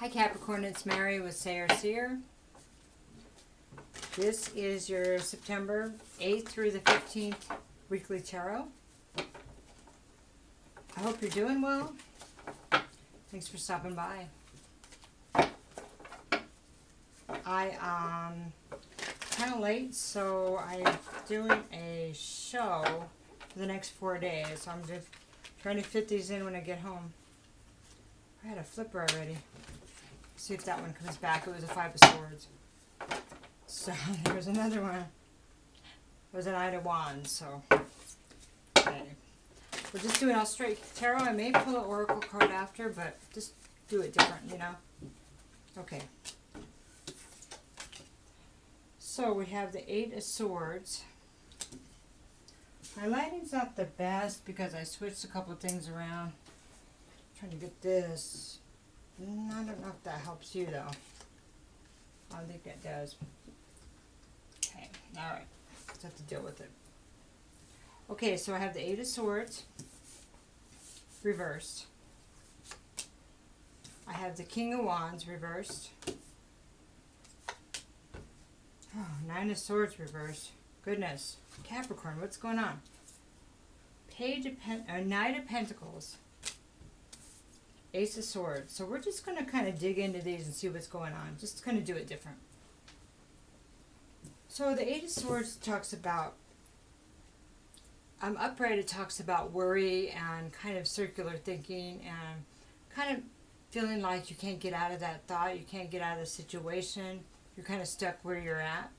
Hi Capricorn, it's Mary with Sayre, Seer. This is your September 8th through the 15th weekly tarot. I hope you're doing well. Thanks for stopping by. I kind of late, so I'm doing a show for the next 4 days. So I'm just trying to fit these in when I get home. I had a flipper already. See if that one comes back. It was a 5 of Swords. So there's another one. It was an Knight of Wands. So okay. We're just doing all straight tarot. I may pull an oracle card after, but just do it different, you know. Okay. So we have the 8 of Swords. My lighting's not the best because I switched a couple of things around. Trying to get this. I don't know if that helps you though. I don't think that does. Okay, alright. Let's have to deal with it. Okay, so I have the 8 of Swords reversed. I have the King of Wands reversed. Oh, 9 of Swords reversed. Goodness. Capricorn, what's going on? Knight of Pentacles. Ace of Swords. So we're just going to kind of dig into these and see what's going on. Just kind of do it different. So the 8 of Swords talks about, upright, it talks about worry and kind of circular thinking and kind of feeling like you can't get out of that thought, you can't get out of the situation, you're kind of stuck where you're at.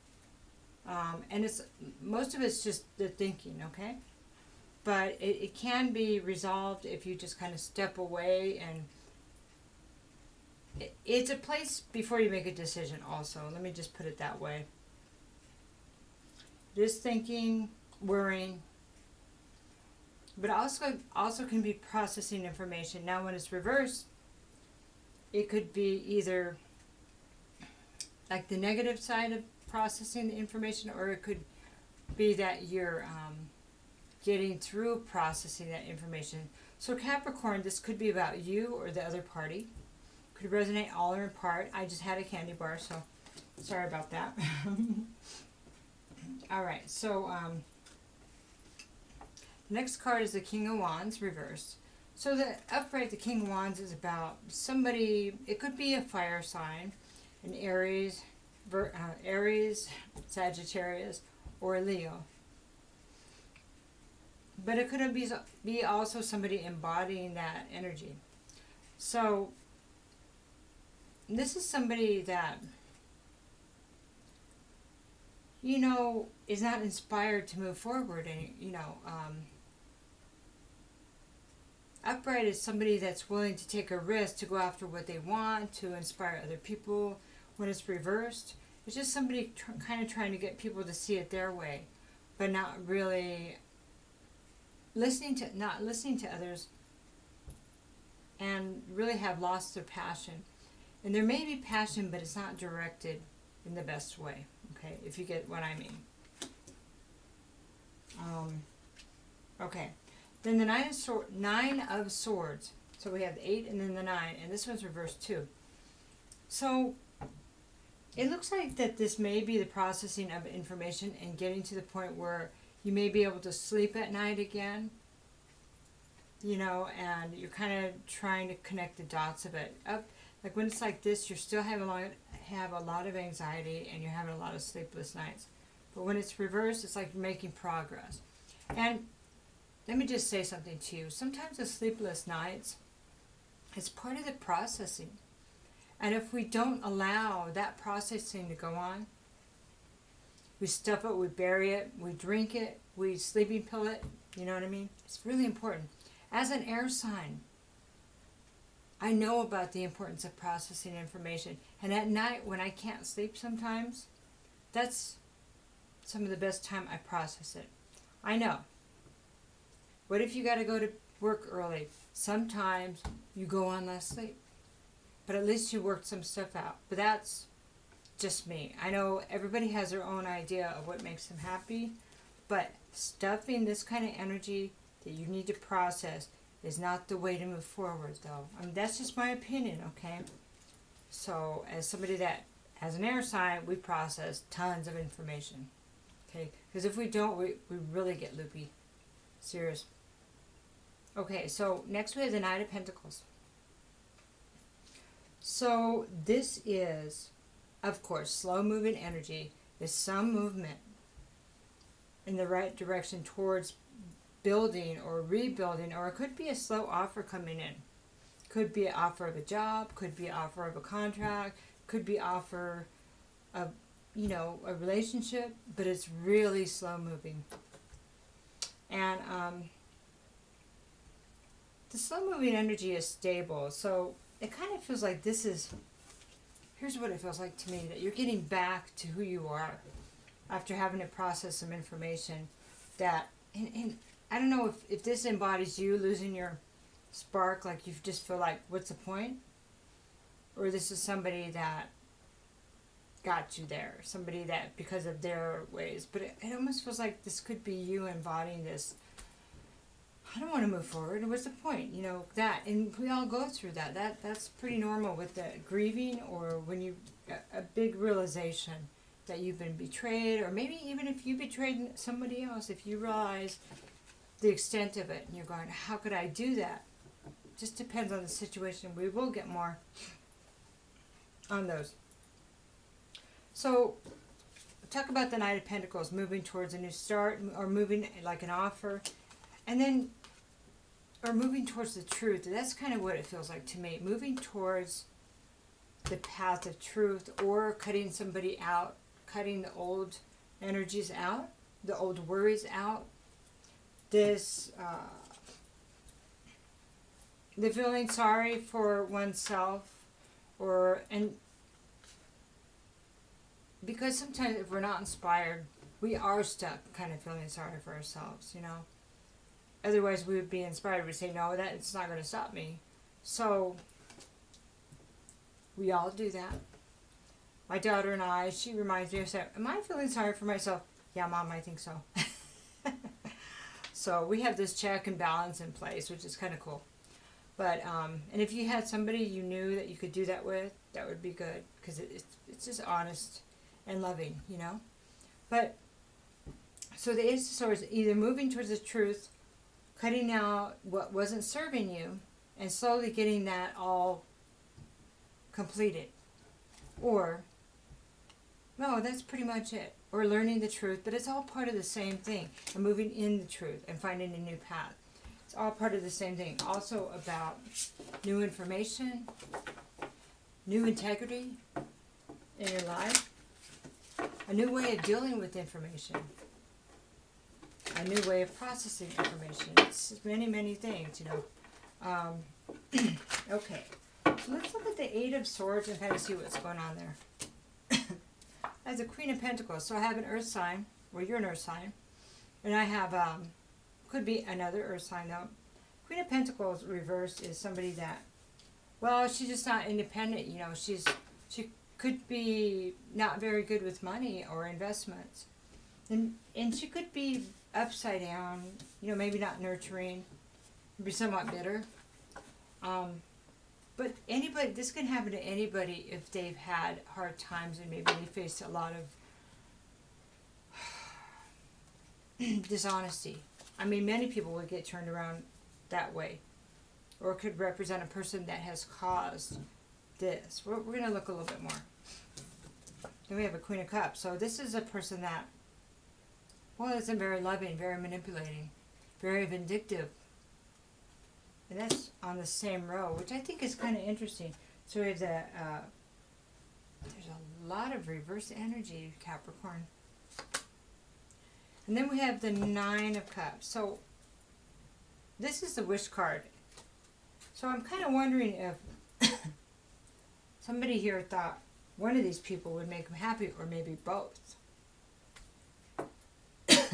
And it's most of it's just the thinking, okay? But it can be resolved if you just kind of step away, and it's a place before you make a decision also. Let me just put it that way. Just thinking, worrying, but also can be processing information. Now when it's reversed, it could be either like the negative side of processing the information, or it could be that you're getting through processing that information. So Capricorn, this could be about you or the other party. Could resonate all or in part. I just had a candy bar, so sorry about that. Alright, so the next card is the King of Wands reversed. So the upright, the King of Wands is about somebody, it could be a fire sign, an Aries, Sagittarius, or a Leo. But it could be also somebody embodying that energy. So this is somebody that, you know, is not inspired to move forward. And, you know, upright is somebody that's willing to take a risk to go after what they want, to inspire other people. When it's reversed, it's just somebody kind of trying to get people to see it their way, but not really listening to others, and really have lost their passion. And there may be passion, but it's not directed in the best way. Okay, if you get what I mean. Okay, then the 9 of Swords. So we have the 8 and then the 9, and this one's reversed too. So it looks like that this may be the processing of information and getting to the point where you may be able to sleep at night again, you know, and you're kind of trying to connect the dots of it up. Like when it's like this, you're still have a lot of anxiety and you're having a lot of sleepless nights. But when it's reversed, it's like you're making progress. And let me just say something to you. Sometimes the sleepless nights is part of the processing. And if we don't allow that processing to go on, we stuff it, we bury it, we drink it, we sleeping pill it, you know what I mean? It's really important. As an air sign, I know about the importance of processing information. And at night when I can't sleep sometimes, that's some of the best time I process it. I know. What if you got to go to work early? Sometimes you go on less sleep. But at least you worked some stuff out. But that's just me. I know everybody has their own idea of what makes them happy, but stuffing this kind of energy that you need to process is not the way to move forward, though. I mean, that's just my opinion, okay? So as somebody that has an air sign, we process tons of information. Okay, because if we don't, we really get loopy. Serious. Okay, so next we have the Knight of Pentacles. So this is, of course, slow moving energy. There's some movement in the right direction towards building or rebuilding, or it could be a slow offer coming in. Could be an offer of a job, could be an offer of a contract, could be offer of, a relationship, but it's really slow moving. And the slow moving energy is stable, so it kind of feels like here's what it feels like to me, that you're getting back to who you are after having to process some information that, and I don't know if this embodies you losing your spark, like you just feel like, what's the point? Or this is somebody that got you there, somebody that, because of their ways, but it almost feels like this could be you embodying this, I don't want to move forward, what's the point, that, and we all go through that's pretty normal with the grieving, or when you, a big realization that you've been betrayed, or maybe even if you betrayed somebody else, if you realize the extent of it, and you're going, how could I do that? Just depends on the situation. We will get more on those. So, talk about the Knight of Pentacles, moving towards a new start, or moving like an offer, and then, or moving towards the truth. That's kind of what it feels like to me. Moving towards the path of truth, or cutting somebody out, cutting the old energies out, the old worries out. This, the feeling sorry for oneself, and because sometimes if we're not inspired, we are stuck kind of feeling sorry for ourselves, Otherwise we would be inspired. We'd say, no, it's not going to stop me. So we all do that. My daughter and I, she reminds me, I said, am I feeling sorry for myself? Yeah, Mom, I think so. So we have this check and balance in place, which is kind of cool. But, and if you had somebody you knew that you could do that with, that would be good. Because it's just honest and loving, But, so the Ace of Swords, either moving towards the truth, cutting out what wasn't serving you, and slowly getting that all completed. Or, no, that's pretty much it. Or learning the truth, but it's all part of the same thing. And moving in the truth and finding a new path. It's all part of the same thing. Also about new information, new integrity in your life, a new way of dealing with information, a new way of processing information. It's many, many things, Okay, so let's look at the Eight of Swords and kind of see what's going on there. As a Queen of Pentacles, so I have an earth sign, well, you're an earth sign, and I have, could be another earth sign though. Queen of Pentacles reversed is somebody that, well, she's just not independent, she could be not very good with money or investments. And she could be upside down, maybe not nurturing, be somewhat bitter. But anybody, this can happen to anybody if they've had hard times and maybe they faced a lot of dishonesty. I mean, many people would get turned around that way. Or it could represent a person that has caused this. We're going to look a little bit more. Then we have a Queen of Cups. So this is a person that, well, isn't very loving, very manipulating, very vindictive. And that's on the same row, which I think is kind of interesting. So we have there's a lot of reverse energy, Capricorn. And then we have the Nine of Cups. So this is the wish card. So I'm kind of wondering if somebody here thought one of these people would make them happy, or maybe both.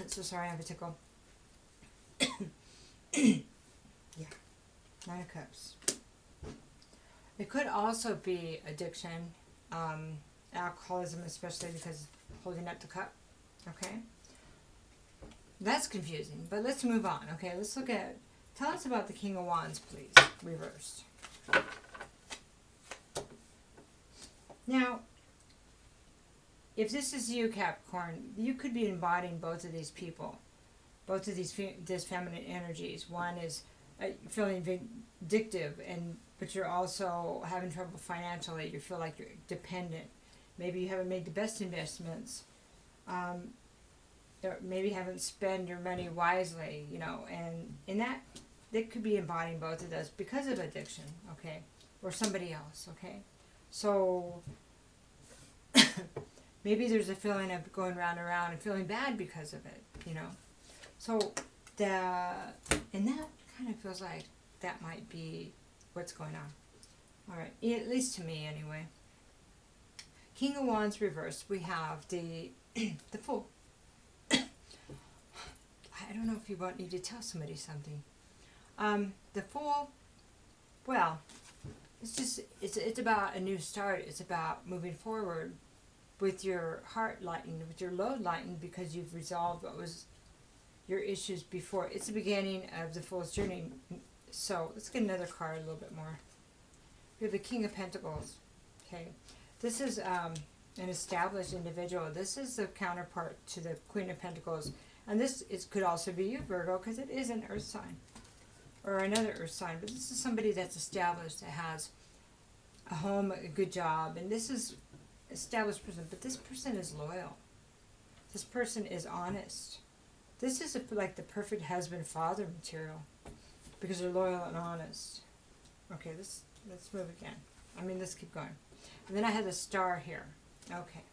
So sorry, I have a tickle. Yeah. Nine of Cups. It could also be addiction, alcoholism, especially because holding up the cup. Okay? That's confusing, but let's move on. Okay, let's look at, tell us about the King of Wands, please, reversed. Now, if this is you, Capricorn, you could be embodying both of these people, both of these feminine energies. One is feeling vindictive, but you're also having trouble financially. You feel like you're dependent. Maybe you haven't made the best investments. Or maybe haven't spent your money wisely, and that could be embodying both of those because of addiction, okay, or somebody else, okay. So maybe there's a feeling of going round and round and feeling bad because of it, So and that kind of feels like that might be what's going on. All right, at least to me anyway. King of Wands reversed. We have the Fool. I don't know if you want me to tell somebody something. The Fool. Well, it's about a new start. It's about moving forward with your heart lightened, with your load lightened, because you've resolved what was your issues before. It's the beginning of the Fool's journey. So let's get another card a little bit more. We have the King of Pentacles. Okay, this is an established individual. This is the counterpart to the Queen of Pentacles, and could also be you, Virgo, because it is an Earth sign or another Earth sign. But this is somebody that's established, that has a home, a good job, and this is established person. But this person is loyal. This person is honest. This is like the perfect husband-father material, because they're loyal and honest. Okay, let's move again. Let's keep going. And then I had the Star here. Okay.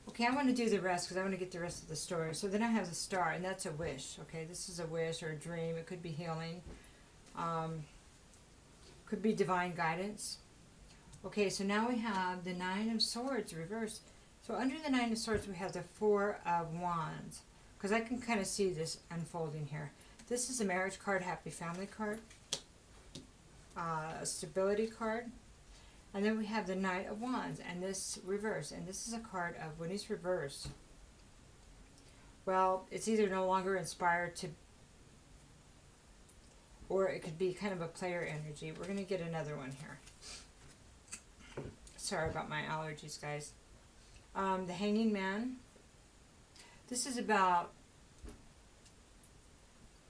Okay, I want to do the rest because I want to get the rest of the story. So then I have the Star, and that's a wish. Okay, this is a wish or a dream. It could be healing. Could be divine guidance. Okay, so now we have the Nine of Swords reversed. So under the Nine of Swords, we have the Four of Wands, because I can kind of see this unfolding here. This is a marriage card, happy family card, a stability card, and then we have the Knight of Wands, and this reverse, and this is a card of when he's reversed. Well, it's either no longer inspired to, or it could be kind of a player energy. We're going to get another one here. Sorry about my allergies, guys. The Hanging Man. This is about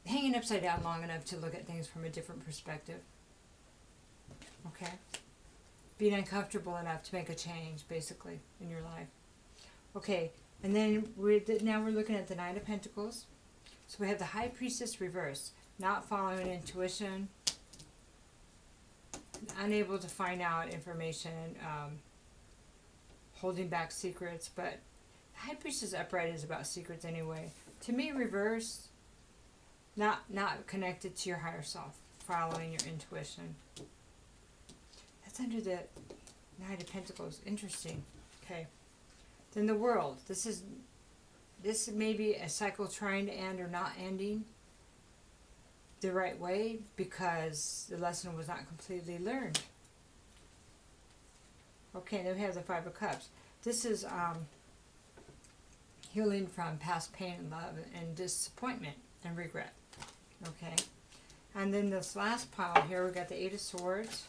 hanging upside down long enough to look at things from a different perspective. Okay? Being uncomfortable enough to make a change, basically, in your life. Okay, and then now we're looking at the Knight of Pentacles. So we have the High Priestess reversed. Not following intuition. Unable to find out information. Holding back secrets. But the High Priestess upright is about secrets anyway. To me, reversed. Not connected to your higher self. Following your intuition. That's under the Knight of Pentacles. Interesting. Okay. Then the World. This may be a cycle trying to end or not ending the right way because the lesson was not completely learned. Okay, then we have the Five of Cups. This is healing from past pain and love and disappointment and regret. Okay. And then this last pile here, we got the Eight of Swords.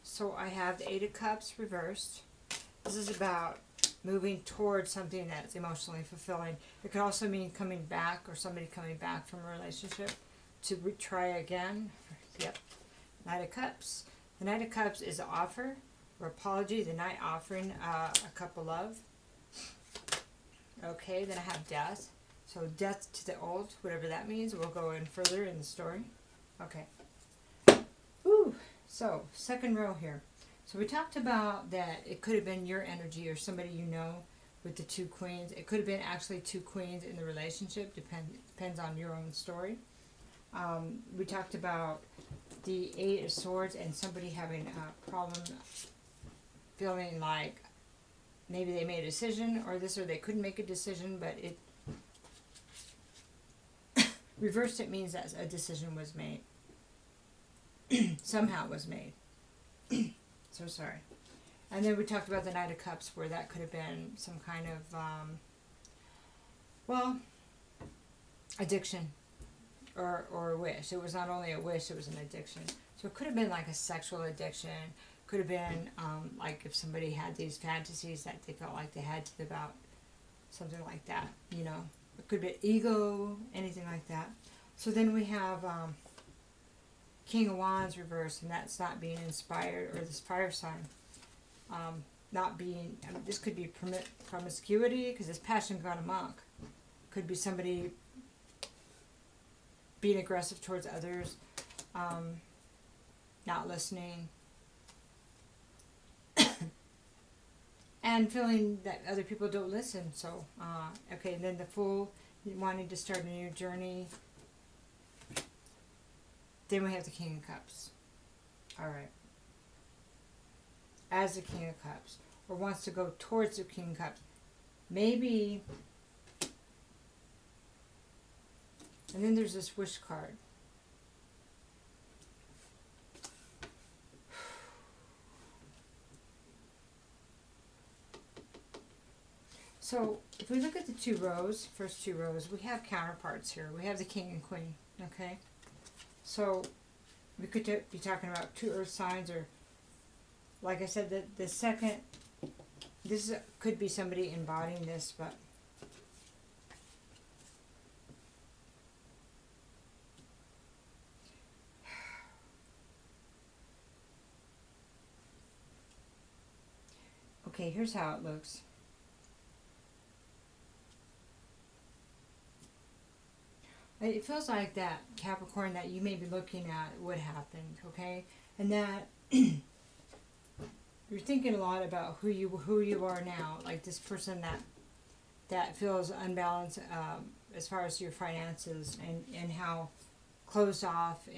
So I have the Eight of Cups reversed. This is about moving towards something that's emotionally fulfilling. It could also mean coming back, or somebody coming back from a relationship to try again. Yep. Knight of Cups. The Knight of Cups is an offer or apology. The Knight offering a cup of love. Okay, then I have Death. So death to the old, whatever that means. We'll go in further in the story. Okay. Ooh. So, second row here. So we talked about that it could have been your energy or somebody you know with the two queens. It could have been actually two queens in the relationship. Depends on your own story. We talked about the Eight of Swords and somebody having a problem feeling like maybe they made a decision or they couldn't make a decision, but it reversed. It means that a decision was made. Somehow it was made. So sorry. And then we talked about the Knight of Cups, where that could have been some kind of, addiction. or a wish. It was not only a wish, it was an addiction. So it could have been like a sexual addiction. Could have been like if somebody had these fantasies that they felt like they had to live out, something like that, you know. It could be ego, anything like that. So then we have King of Wands reversed, and that's not being inspired, or this fire sign. Not being, this could be promiscuity, because it's passion gone amok. Could be somebody being aggressive towards others, not listening, and feeling that other people don't listen. So, okay, and then the Fool, wanting to start a new journey. Then we have the King of Cups. Alright. As the King of Cups, or wants to go towards the King of Cups. Maybe, and then there's this wish card. So, if we look at the two rows, first two rows, we have counterparts here. We have the King and Queen, okay? So, we could be talking about two earth signs, or, like I said, the second, this could be somebody embodying this, but okay, here's how it looks. It feels like that, Capricorn, that you may be looking at what happened, okay? And that you're thinking a lot about who you are now, like this person that feels unbalanced as far as your finances, and how closed off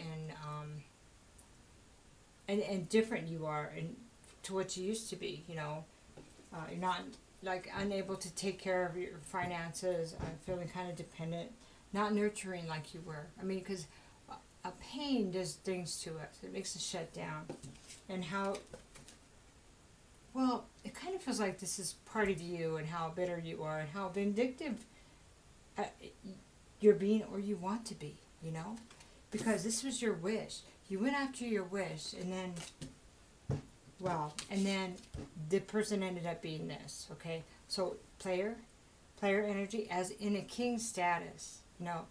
and different you are and to what you used to be, you know. You're not, like, unable to take care of your finances, feeling kind of dependent, not nurturing like you were. I mean, because a pain does things to us. It makes us shut down. And how, well, it kind of feels like this is part of you, and how bitter you are, and how vindictive you're being, or you want to be, you know? Because this was your wish. You went after your wish, and then, well, and then the person ended up being this, okay? So, player energy, as in a king status. You know,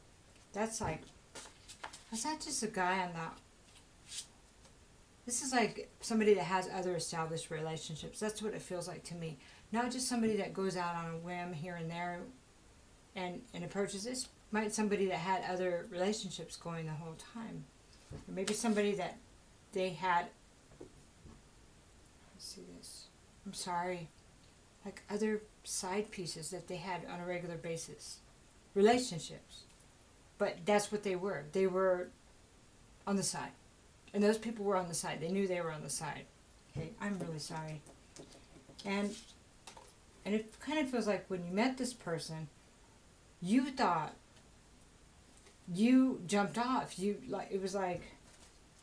that's like, that's not just a guy on the, this is like somebody that has other established relationships. That's what it feels like to me. Not just somebody that goes out on a whim here and there and approaches this. Might somebody that had other relationships going the whole time. Or maybe somebody that they had, let's see this, I'm sorry, like other side pieces that they had on a regular basis. Relationships. But that's what they were. They were on the side. And those people were on the side. They knew they were on the side. Okay, I'm really sorry. And it kind of feels like when you met this person, you thought, you jumped off. You, like, it was like,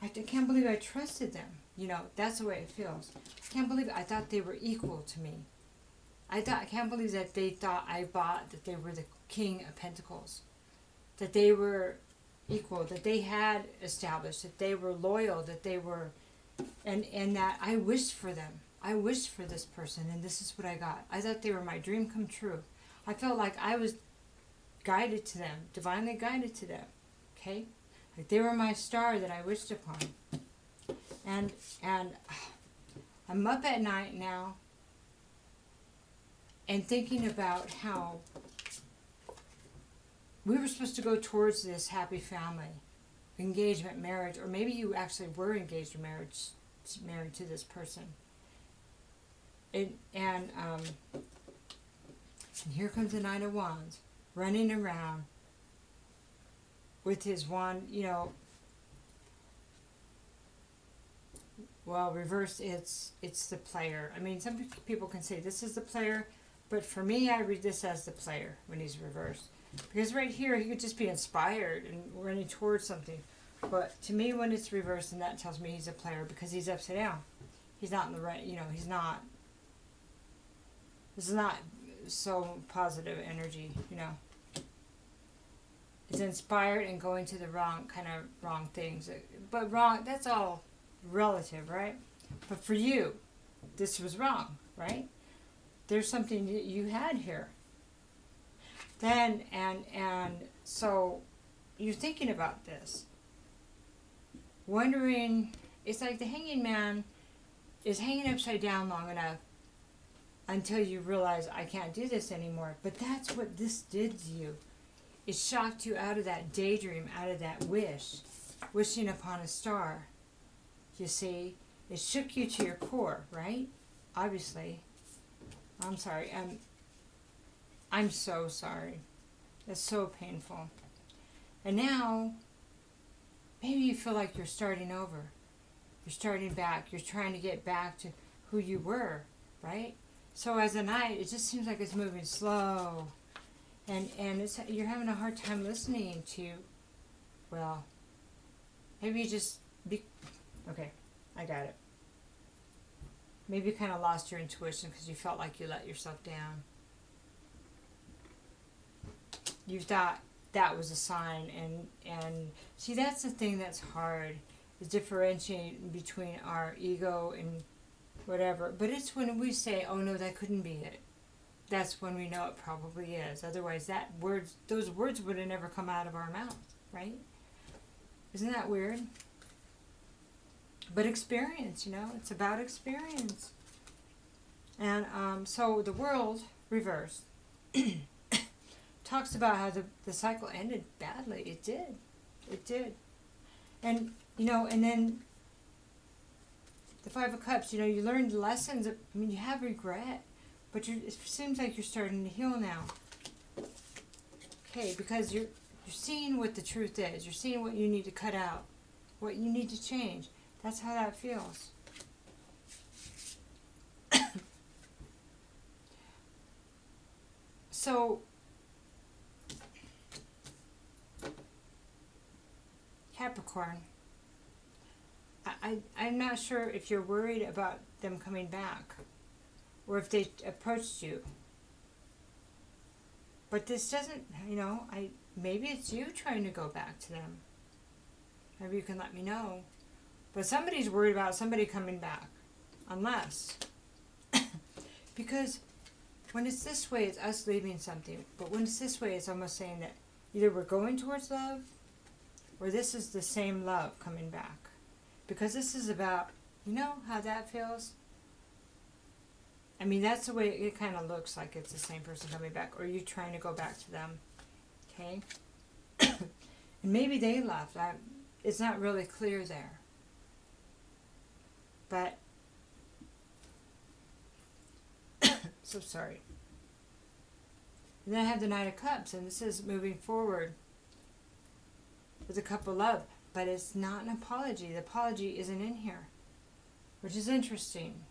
I can't believe I trusted them. You know, that's the way it feels. I can't believe it. I thought they were equal to me. I can't believe that they thought I bought that they were the King of Pentacles, that they were equal, that they had established, that they were loyal, that they were, and that I wished for them. I wished for this person, and this is what I got. I thought they were my dream come true. I felt like I was guided to them, divinely guided to them, okay? Like they were my star that I wished upon. And I'm up at night now, and thinking about how we were supposed to go towards this happy family, engagement, marriage, or maybe you actually were engaged or married to this person. And here comes the Nine of Wands, running around with his wand, you know. Well, reverse, it's the player. I mean, some people can say this is the player, but for me, I read this as the player when he's reversed. Because right here, he could just be inspired and running towards something. But to me, when it's reversed, and that tells me he's a player because he's upside down. He's not in the right, you know, he's not. This is not so positive energy, you know. is inspired and going to the wrong things. But wrong, that's all relative, right? But for you, this was wrong, right? There's something that you had here. Then, and so you're thinking about this. Wondering, it's like the hanging man is hanging upside down long enough until you realize, I can't do this anymore. But that's what this did to you. It shocked you out of that daydream, out of that wishing upon a star. You see, it shook you to your core, right? Obviously. I'm sorry. I'm so sorry. That's so painful. And now, maybe you feel like you're starting over. You're starting back. You're trying to get back to who you were, right? So as a night, it just seems like it's moving slow. And you're having a hard time listening to, well, maybe you just okay, I got it. Maybe you kind of lost your intuition because you felt like you let yourself down. You thought that was a sign, and see, that's the thing that's hard, is differentiating between our ego and whatever. But it's when we say, oh no, that couldn't be it. That's when we know it probably is. Otherwise, those words would have never come out of our mouth, right? Isn't that weird? But experience, it's about experience. And so the world reversed talks about how the cycle ended badly. It did. And, and then the Five of Cups, you learned lessons. You have regret, but it seems like you're starting to heal now. Okay, because you're seeing what the truth is. You're seeing what you need to cut out, what you need to change. That's how that feels. So, Capricorn, I'm not sure if you're worried about them coming back or if they approached you. But this doesn't, maybe it's you trying to go back to them. Maybe you can let me know. But somebody's worried about somebody coming back. Unless. Because when it's this way, it's us leaving something. But when it's this way, it's almost saying that either we're going towards love, or this is the same love coming back. Because this is about, how that feels? That's the way it kind of looks like it's the same person coming back. Or you trying to go back to them. Okay? And maybe they left. It's not really clear there. But, so sorry. And then I have the Knight of Cups, and this is moving forward with a cup of love. But it's not an apology. The apology isn't in here, which is interesting.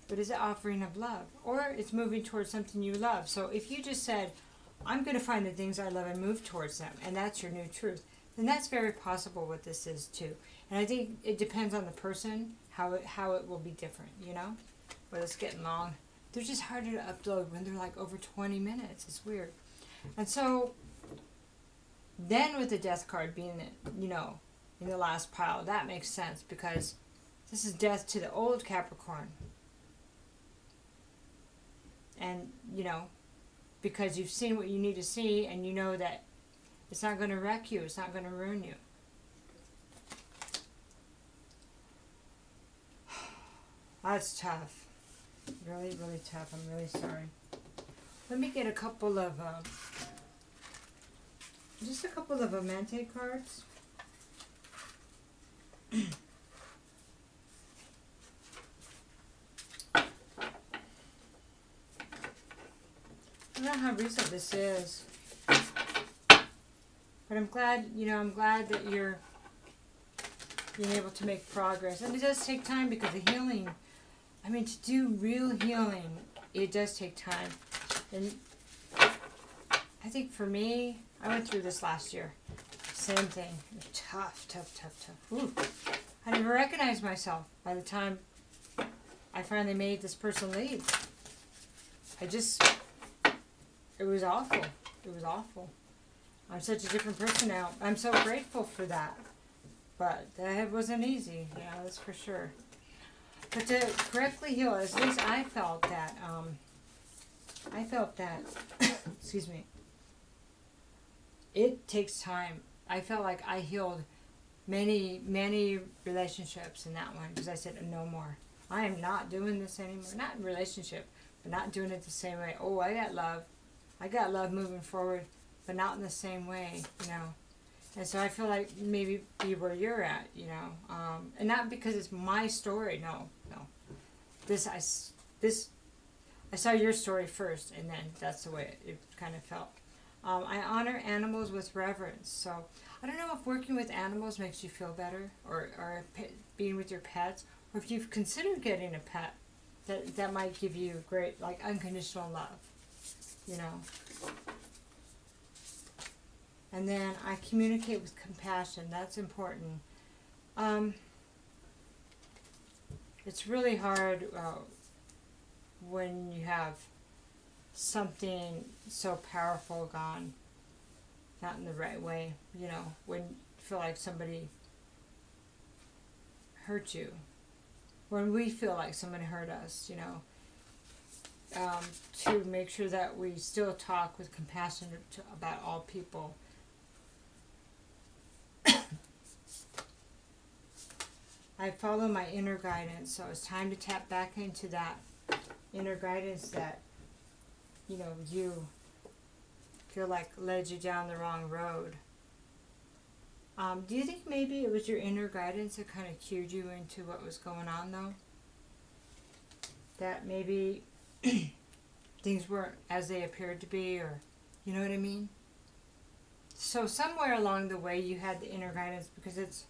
But it's an offering of love. Or it's moving towards something you love. So if you just said, I'm going to find the things I love and move towards them, and that's your new truth, then that's very possible what this is too. And I think it depends on the person, how it will be different, But it's getting long. They're just harder to upload when they're like over 20 minutes. It's weird. And so, then with the Death card being, in the last pile, that makes sense because this is death to the old Capricorn. And, because you've seen what you need to see and you know that it's not going to wreck you. It's not going to ruin you. That's tough. Really, really tough. I'm really sorry. Let me get a couple of, just a couple of Amante cards. I don't know how recent this is. But I'm glad, I'm glad that you're being able to make progress. And it does take time because the healing, to do real healing, it does take time. And I think for me, I went through this last year. Same thing. Tough. Ooh. I didn't even recognize myself by the time I finally made this person leave. it was awful. It was awful. I'm such a different person now. I'm so grateful for that. But that wasn't easy, yeah, that's for sure. But to correctly heal, at least I felt that, excuse me, it takes time. I felt like I healed many, many relationships in that one because I said, no more. I am not doing this anymore. Not in relationship, but not doing it the same way. Oh, I got love. I got love moving forward, but not in the same way, you know. And so I feel like maybe be where you're at, you know. And not because it's my story, no. I saw your story first, and then that's the way it kind of felt. I honor animals with reverence. So I don't know if working with animals makes you feel better, or being with your pets, or if you've considered getting a pet, that might give you great, like, unconditional love, you know. And then I communicate with compassion. That's important. It's really hard when you have something so powerful gone not in the right way, you know, when you feel like somebody hurt you, when we feel like someone hurt us, you know, to make sure that we still talk with compassion about all people. I follow my inner guidance, so it's time to tap back into that inner guidance that, you know, you feel like led you down the wrong road. Do you think maybe it was your inner guidance that kind of cued you into what was going on, though? That maybe things weren't as they appeared to be, or, you know what I mean? So somewhere along the way you had the inner guidance, because it's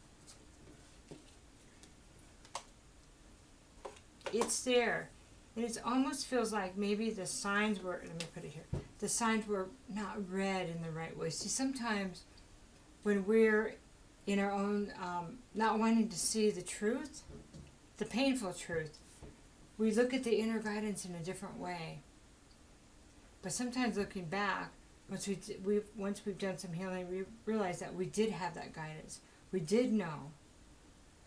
there. And it almost feels like maybe the signs were, let me put it here, the signs were not read in the right way. See, sometimes when we're in our own, not wanting to see the truth, the painful truth, we look at the inner guidance in a different way. But sometimes looking back, once we've done some healing, we realize that we did have that guidance. We did know.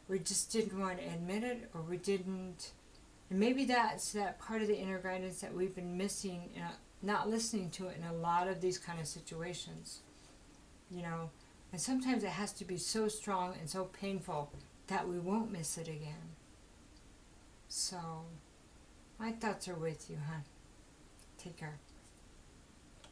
We just didn't want to admit it, or we didn't. And maybe that's that part of the inner guidance that we've been missing, not listening to it in a lot of these kind of situations, you know. And sometimes it has to be so strong and so painful that we won't miss it again. So, my thoughts are with you, hon. Take care.